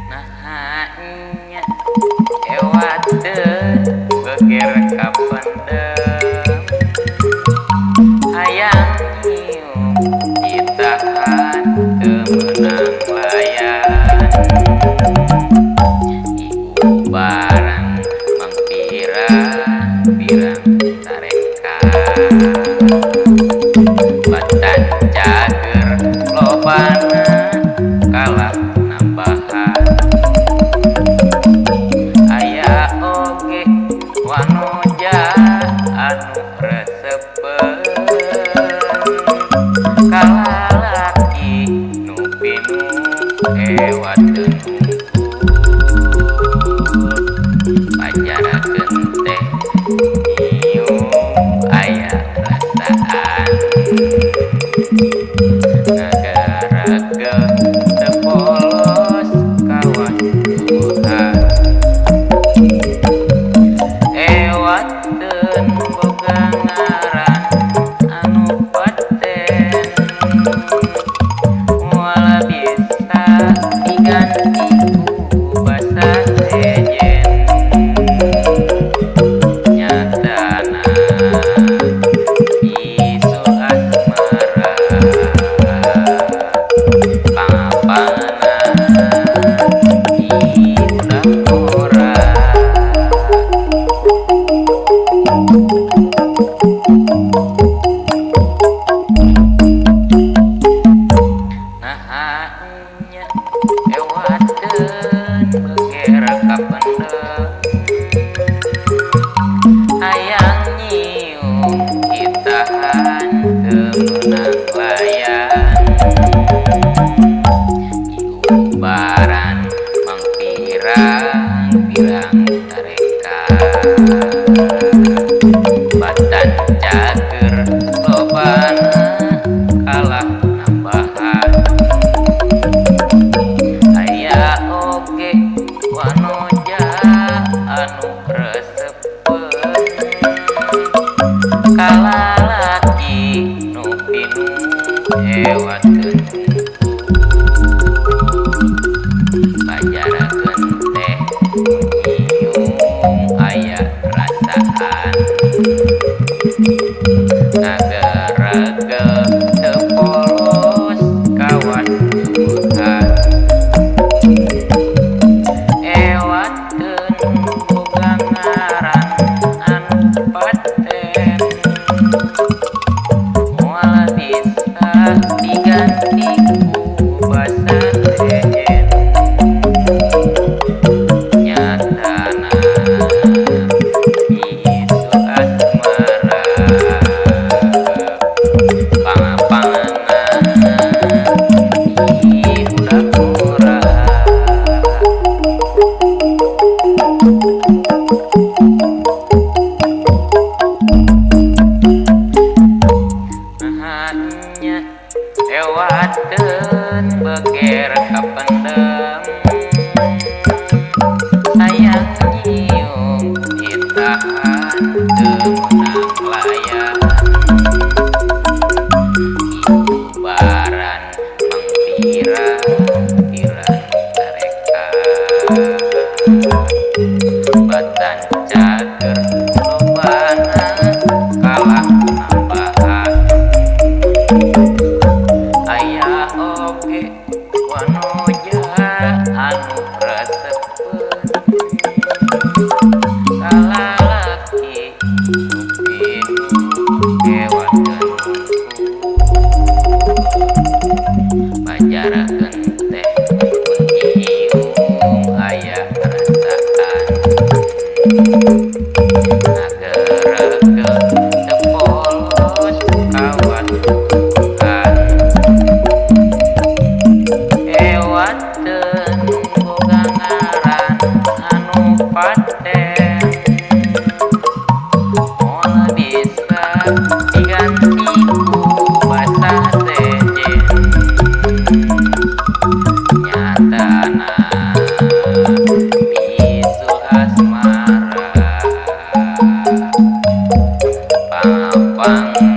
Nahanya ewadeun beger ka pendem hayang nyium ditahan teu meunang layan ibu barang mangpirang-pirang tareka batan cager lobana kalah nambahan aya oge wanoja anu resepen kalalaki nu pinu ewadeun pajarakeun teh nyium aya rasaan ngagarakeun teu polos kawan Tuhan ewadeun boga ngaran anu paten moal bisa diganti ku basa sejen nyatana bisu asmara pangapana di budak orang nahanya ewadeun beger ka pendem hayang nyium ditahan teu meunang layan iubaran mangpirang-pirang tareka batan cager lobana kalah nambahan aya oge wanoja anu resepen kalalaki nu pinu ewadeun pajarakeun teh nyium aya rasaan ngagarakeun teu polos kawan Tuhan ewadeun boga ngaran anu paten moal bisa diganti ku basa sejen nyatana bisu asmara pangapana di budak urang nahanya ewadeun beger ka pendem hayang nyium ditahan teu meunang layan iubaran mangpirang-pirang tareka batan cager lobana kalah nambahan aya oge wanoja anu resepen kalalaki nu pinu ewadeun pajarakeun teh nyium aya rasaan ngagarakeun teu polos kawan Tuhan ewadeun boga ngaran anu paten moal bisa diganti ku basa sejen nyatana bisu asmara pang